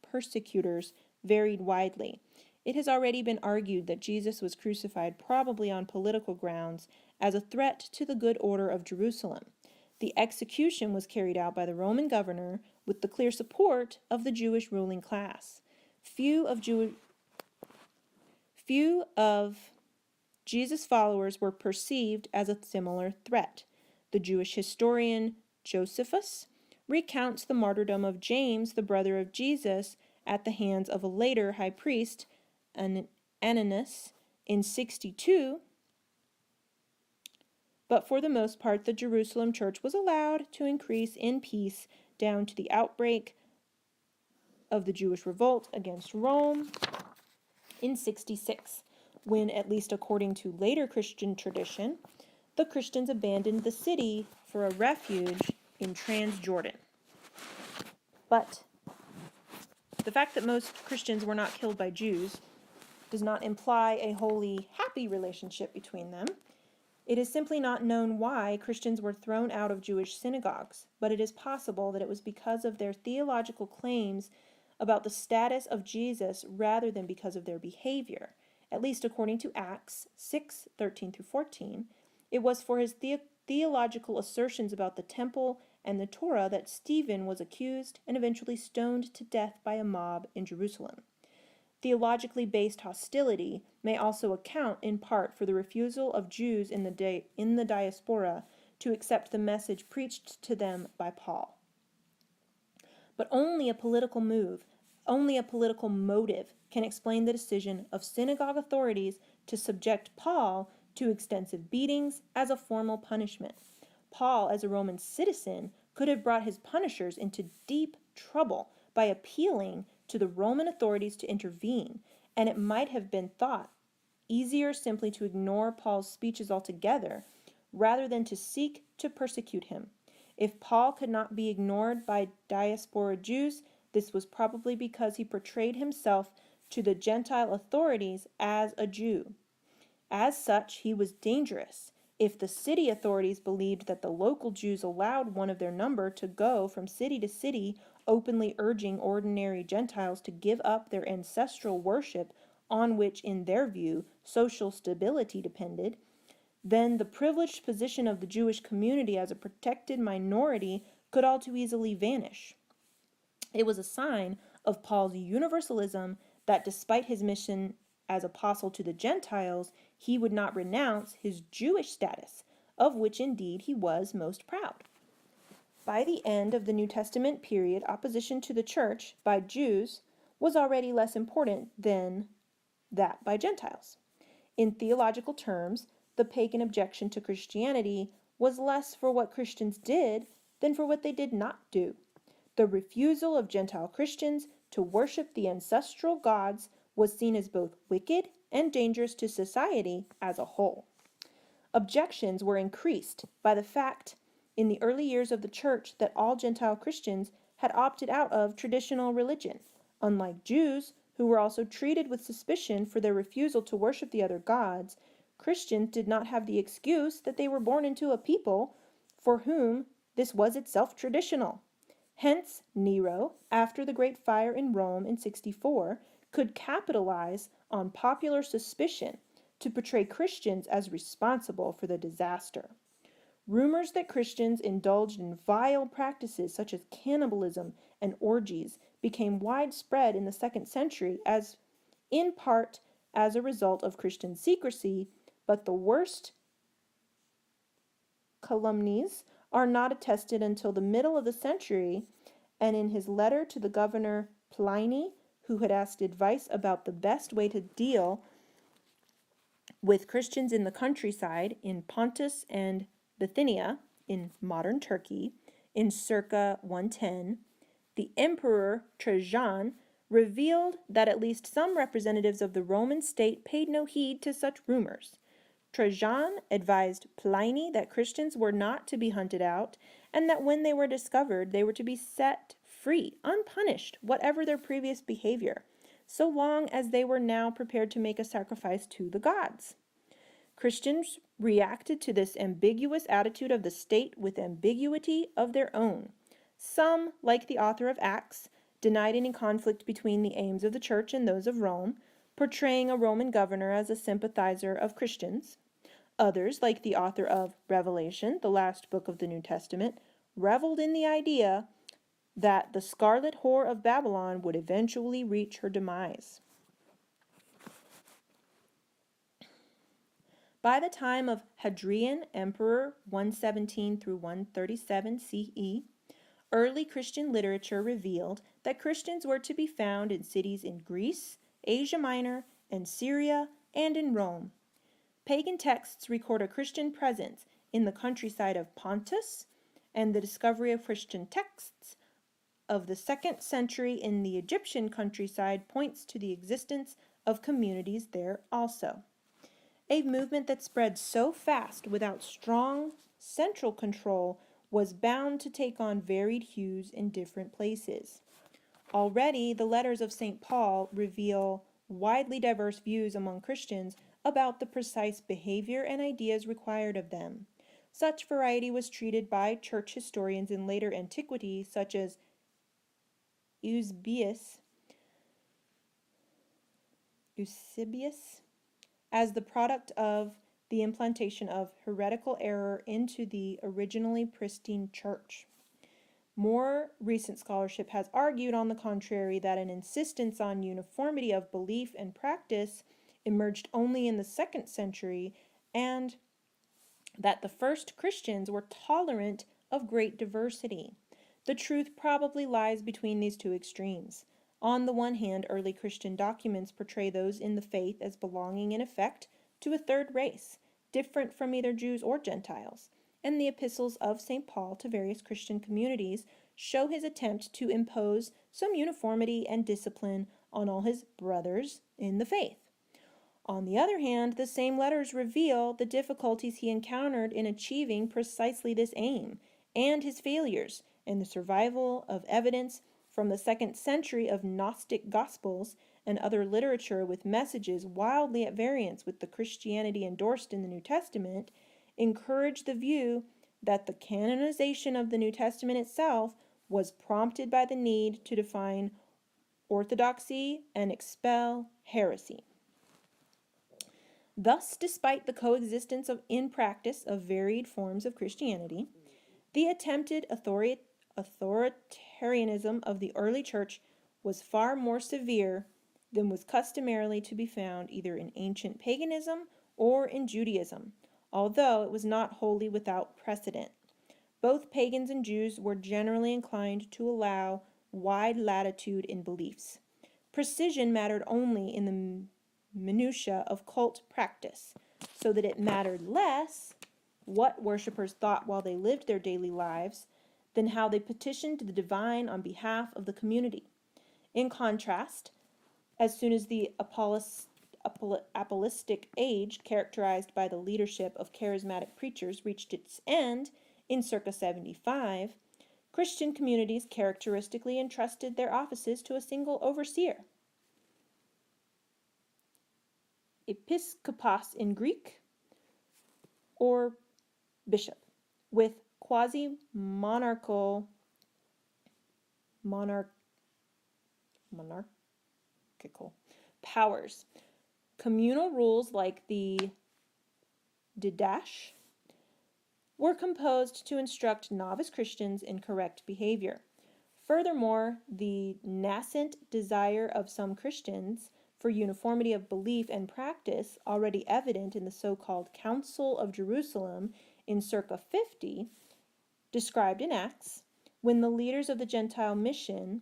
persecutors varied widely. It has already been argued that Jesus was crucified probably on political grounds as a threat to the good order of Jerusalem. The execution was carried out by the Roman governor with the clear support of the Jewish ruling class. Few of Jesus' followers were perceived as a similar threat. The Jewish historian Josephus recounts the martyrdom of James, the brother of Jesus, at the hands of a later high priest, Ananus, in 62, but for the most part the Jerusalem church was allowed to increase in peace down to the outbreak of the Jewish revolt against Rome in 66, when, at least according to later Christian tradition, the Christians abandoned the city for a refuge in Transjordan. But the fact that most Christians were not killed by Jews does not imply a wholly happy relationship between them. It is simply not known why Christians were thrown out of Jewish synagogues, but it is possible that it was because of their theological claims about the status of Jesus rather than because of their behavior. At least according to Acts 6:13-14, it was for his theological assertions about the temple and the Torah that Stephen was accused and eventually stoned to death by a mob in Jerusalem. Theologically based hostility may also account in part for the refusal of Jews in the diaspora to accept the message preached to them by Paul. But only a political motive can explain the decision of synagogue authorities to subject Paul to extensive beatings as a formal punishment. Paul, as a Roman citizen, could have brought his punishers into deep trouble by appealing to the Roman authorities to intervene, and it might have been thought easier simply to ignore Paul's speeches altogether rather than to seek to persecute him. If Paul could not be ignored by diaspora Jews, this was probably because he portrayed himself to the Gentile authorities as a Jew. As such, he was dangerous. If the city authorities believed that the local Jews allowed one of their number to go from city to city, openly urging ordinary Gentiles to give up their ancestral worship on which, in their view, social stability depended, then the privileged position of the Jewish community as a protected minority could all too easily vanish. It was a sign of Paul's universalism that despite his mission as apostle to the Gentiles, he would not renounce his Jewish status, of which indeed he was most proud. By the end of the New Testament period, opposition to the church by Jews was already less important than that by Gentiles. In theological terms, the pagan objection to Christianity was less for what Christians did than for what they did not do. The refusal of Gentile Christians to worship the ancestral gods was seen as both wicked and dangerous to society as a whole. Objections were increased by the fact in the early years of the church that all Gentile Christians had opted out of traditional religion. Unlike Jews, who were also treated with suspicion for their refusal to worship the other gods, Christians did not have the excuse that they were born into a people for whom this was itself traditional. Hence, Nero, after the Great Fire in Rome in 64, could capitalize on popular suspicion to portray Christians as responsible for the disaster. Rumors that Christians indulged in vile practices such as cannibalism and orgies became widespread in the 2nd century in part as a result of Christian secrecy, but the worst calumnies are not attested until the middle of the century, and in his letter to the governor Pliny, who had asked advice about the best way to deal with Christians in the countryside in Pontus and Bithynia, in modern Turkey, in circa 110, the emperor Trajan revealed that at least some representatives of the Roman state paid no heed to such rumors. Trajan advised Pliny that Christians were not to be hunted out, and that when they were discovered, they were to be set free, unpunished, whatever their previous behavior, so long as they were now prepared to make a sacrifice to the gods. Christians reacted to this ambiguous attitude of the state with ambiguity of their own. Some, like the author of Acts, denied any conflict between the aims of the church and those of Rome, portraying a Roman governor as a sympathizer of Christians. Others, like the author of Revelation, the last book of the New Testament, reveled in the idea that the scarlet whore of Babylon would eventually reach her demise. By the time of Hadrian, Emperor 117 through 137 CE, early Christian literature revealed that Christians were to be found in cities in Greece, Asia Minor, and Syria, and in Rome. Pagan texts record a Christian presence in the countryside of Pontus, and the discovery of Christian texts of the 2nd century in the Egyptian countryside points to the existence of communities there also. A movement that spread so fast without strong central control was bound to take on varied hues in different places. Already, the letters of St. Paul reveal widely diverse views among Christians about the precise behavior and ideas required of them. Such variety was treated by church historians in later antiquity, such as Eusebius, as the product of the implantation of heretical error into the originally pristine church. More recent scholarship has argued, on the contrary, that an insistence on uniformity of belief and practice emerged only in the 2nd century, and that the first Christians were tolerant of great diversity. The truth probably lies between these two extremes. On the one hand, early Christian documents portray those in the faith as belonging in effect to a third race, different from either Jews or Gentiles, and the epistles of St. Paul to various Christian communities show his attempt to impose some uniformity and discipline on all his brothers in the faith. On the other hand, the same letters reveal the difficulties he encountered in achieving precisely this aim, and his failures, and the survival of evidence from the 2nd century of Gnostic Gospels and other literature with messages wildly at variance with the Christianity endorsed in the New Testament, encourage the view that the canonization of the New Testament itself was prompted by the need to define orthodoxy and expel heresy. Thus, despite the coexistence in practice of varied forms of Christianity, the attempted authoritarianism of the early church was far more severe than was customarily to be found either in ancient paganism or in Judaism, although it was not wholly without precedent. Both pagans and Jews were generally inclined to allow wide latitude in beliefs. Precision mattered only in the minutiae of cult practice, so that it mattered less what worshippers thought while they lived their daily lives than how they petitioned the divine on behalf of the community. In contrast, as soon as the apostolic age, characterized by the leadership of charismatic preachers, reached its end in circa 75, Christian communities characteristically entrusted their offices to a single overseer, episkopos in Greek, or bishop, with quasi-monarchical powers. Communal rules like the didache were composed to instruct novice Christians in correct behavior. Furthermore, the nascent desire of some Christians for uniformity of belief and practice, already evident in the so-called Council of Jerusalem in circa 50, described in Acts, when the leaders of the Gentile mission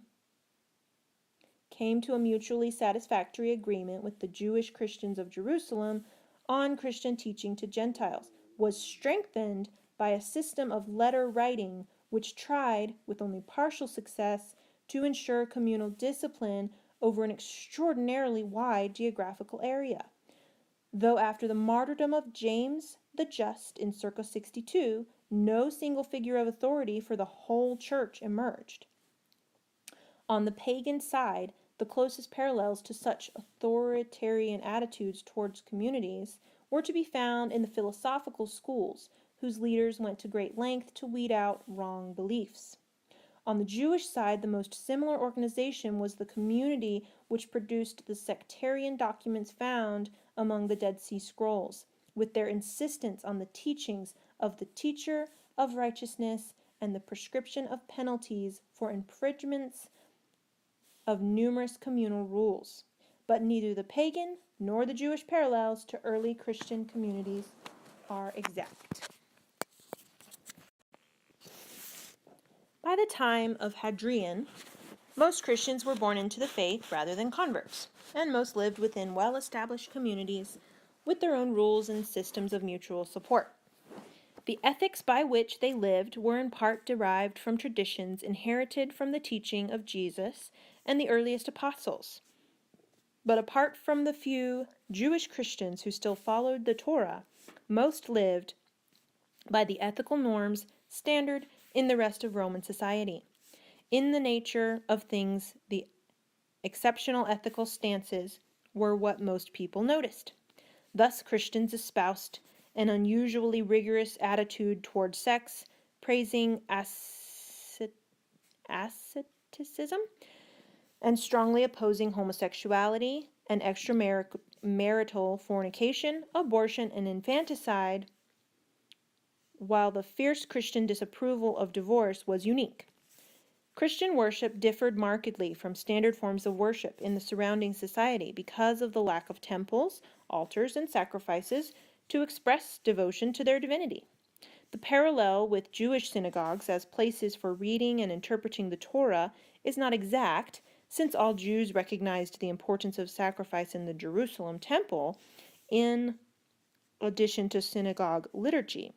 came to a mutually satisfactory agreement with the Jewish Christians of Jerusalem on Christian teaching to Gentiles, was strengthened by a system of letter writing which tried, with only partial success, to ensure communal discipline over an extraordinarily wide geographical area. Though after the martyrdom of James the Just in circa 62, no single figure of authority for the whole church emerged. On the pagan side, the closest parallels to such authoritarian attitudes towards communities were to be found in the philosophical schools, whose leaders went to great length to weed out wrong beliefs. On the Jewish side, the most similar organization was the community which produced the sectarian documents found among the Dead Sea Scrolls, with their insistence on the teachings of the teacher of righteousness and the prescription of penalties for infringements of numerous communal rules. But neither the pagan nor the Jewish parallels to early Christian communities are exact. By the time of Hadrian, most Christians were born into the faith rather than converts, and most lived within well-established communities with their own rules and systems of mutual support. The ethics by which they lived were in part derived from traditions inherited from the teaching of Jesus and the earliest apostles. But apart from the few Jewish Christians who still followed the Torah, most lived by the ethical norms standard in the rest of Roman society. In the nature of things, the exceptional ethical stances were what most people noticed. Thus, Christians espoused an unusually rigorous attitude toward sex, praising asceticism, and strongly opposing homosexuality and extramarital fornication, abortion, and infanticide, while the fierce Christian disapproval of divorce was unique. Christian worship differed markedly from standard forms of worship in the surrounding society because of the lack of temples, altars, and sacrifices to express devotion to their divinity. The parallel with Jewish synagogues as places for reading and interpreting the Torah is not exact, since all Jews recognized the importance of sacrifice in the Jerusalem temple in addition to synagogue liturgy.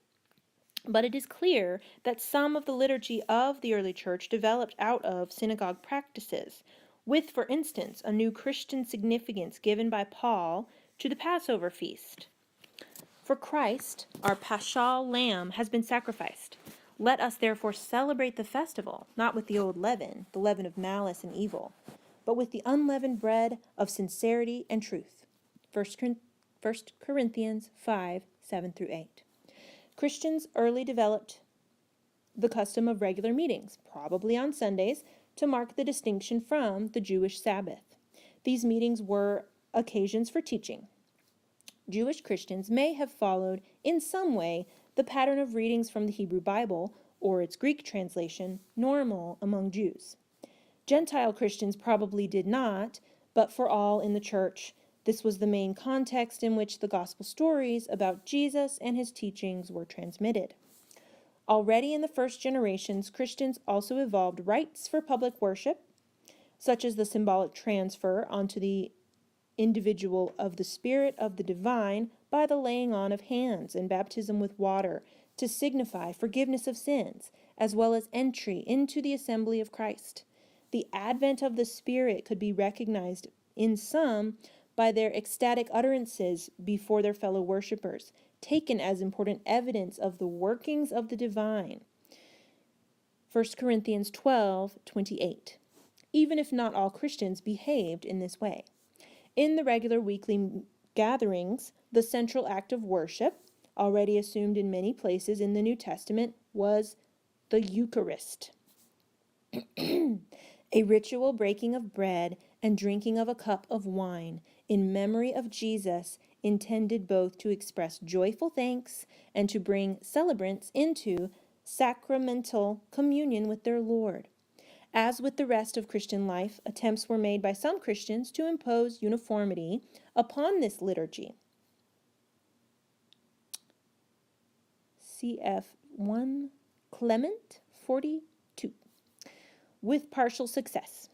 But it is clear that some of the liturgy of the early church developed out of synagogue practices, with, for instance, a new Christian significance given by Paul to the Passover feast. For Christ, our Paschal lamb, has been sacrificed. Let us therefore celebrate the festival, not with the old leaven, the leaven of malice and evil, but with the unleavened bread of sincerity and truth. 1 Corinthians 5, 7-8. Christians early developed the custom of regular meetings, probably on Sundays, to mark the distinction from the Jewish Sabbath. These meetings were occasions for teaching. Jewish Christians may have followed, in some way, the pattern of readings from the Hebrew Bible, or its Greek translation, normal among Jews. Gentile Christians probably did not, but for all in the church, this was the main context in which the gospel stories about Jesus and his teachings were transmitted. Already in the first generations, Christians also evolved rites for public worship, such as the symbolic transfer onto the individual of the Spirit of the divine by the laying on of hands and baptism with water to signify forgiveness of sins, as well as entry into the assembly of Christ. The advent of the Spirit could be recognized in some by their ecstatic utterances before their fellow worshippers, taken as important evidence of the workings of the divine. 1 Corinthians 12:28. Even if not all Christians behaved in this way. In the regular weekly gatherings, the central act of worship, already assumed in many places in the New Testament, was the Eucharist. A ritual breaking of bread and drinking of a cup of wine in memory of Jesus, intended both to express joyful thanks and to bring celebrants into sacramental communion with their Lord. As with the rest of Christian life, attempts were made by some Christians to impose uniformity upon this liturgy. Cf. 1 Clement 42. With partial success.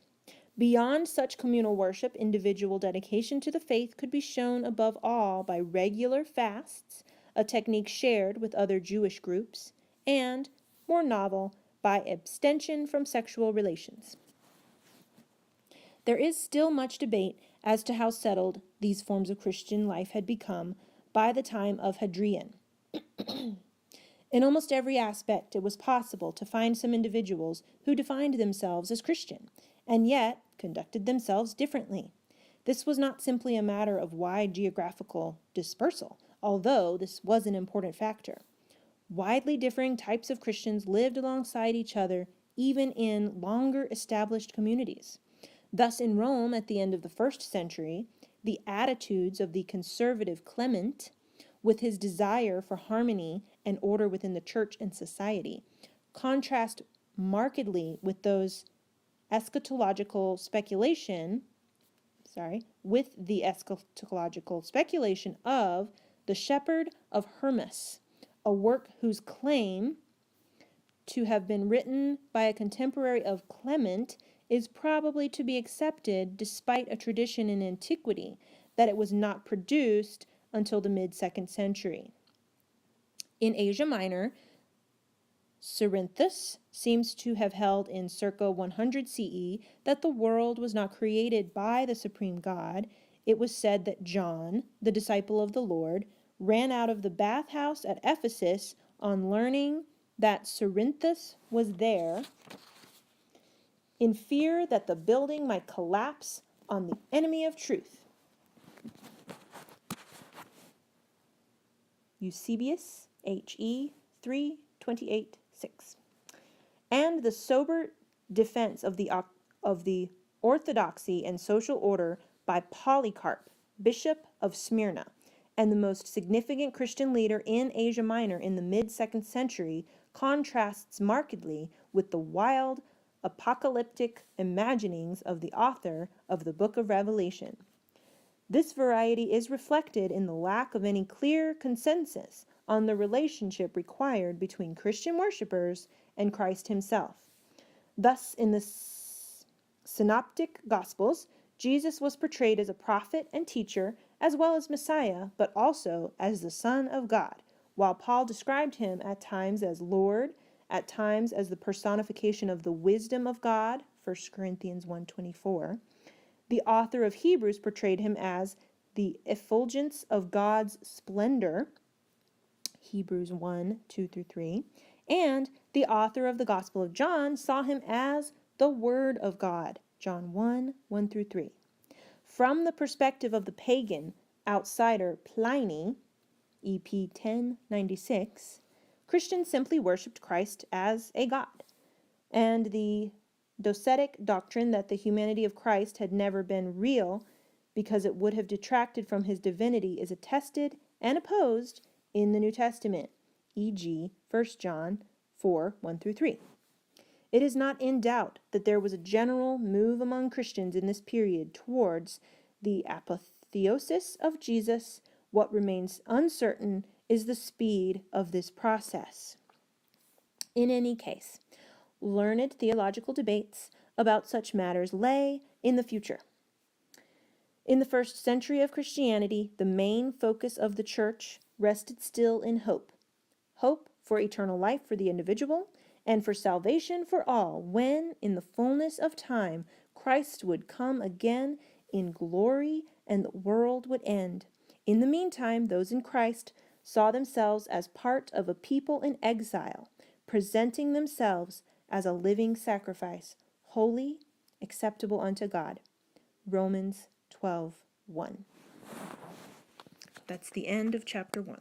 Beyond such communal worship, individual dedication to the faith could be shown above all by regular fasts, a technique shared with other Jewish groups, and, more novel, by abstention from sexual relations. There is still much debate as to how settled these forms of Christian life had become by the time of Hadrian. In almost every aspect, it was possible to find some individuals who defined themselves as Christian, and yet conducted themselves differently. This was not simply a matter of wide geographical dispersal, although this was an important factor. Widely differing types of Christians lived alongside each other, even in longer established communities. Thus, in Rome at the end of the 1st century, the attitudes of the conservative Clement, with his desire for harmony and order within the church and society, contrast markedly with those eschatological speculation, with the eschatological speculation of the Shepherd of Hermas, a work whose claim to have been written by a contemporary of Clement is probably to be accepted despite a tradition in antiquity that it was not produced until the mid-2nd century. In Asia Minor, Cerinthus seems to have held in circa 100 CE that the world was not created by the supreme God. It was said that John, the disciple of the Lord, ran out of the bathhouse at Ephesus on learning that Cerinthus was there in fear that the building might collapse on the enemy of truth. Eusebius, H.E. 3:28-6. And the sober defense of the orthodoxy and social order by Polycarp, Bishop of Smyrna, and the most significant Christian leader in Asia Minor in the mid-2nd century, contrasts markedly with the wild, apocalyptic imaginings of the author of the Book of Revelation. This variety is reflected in the lack of any clear consensus on the relationship required between Christian worshippers and Christ himself. Thus, in the Synoptic Gospels, Jesus was portrayed as a prophet and teacher, as well as Messiah, but also as the Son of God, while Paul described him at times as Lord, at times as the personification of the wisdom of God, 1 Corinthians 1:24. The author of Hebrews portrayed him as the effulgence of God's splendor, Hebrews 1:2-3, and the author of the Gospel of John saw him as the Word of God, John 1:1-3. From the perspective of the pagan outsider Pliny, EP 1096, Christians simply worshipped Christ as a God, and the docetic doctrine that the humanity of Christ had never been real because it would have detracted from his divinity is attested and opposed in the New Testament, e.g., 1 John 4:1-3. It is not in doubt that there was a general move among Christians in this period towards the apotheosis of Jesus. What remains uncertain is the speed of this process. In any case, learned theological debates about such matters lay in the future. In the 1st century of Christianity, the main focus of the church rested still in hope. Hope for eternal life for the individual and for salvation for all when, in the fullness of time, Christ would come again in glory and the world would end. In the meantime, those in Christ saw themselves as part of a people in exile, presenting themselves as a living sacrifice, holy, acceptable unto God. Romans 12:1. That's the end of chapter 1.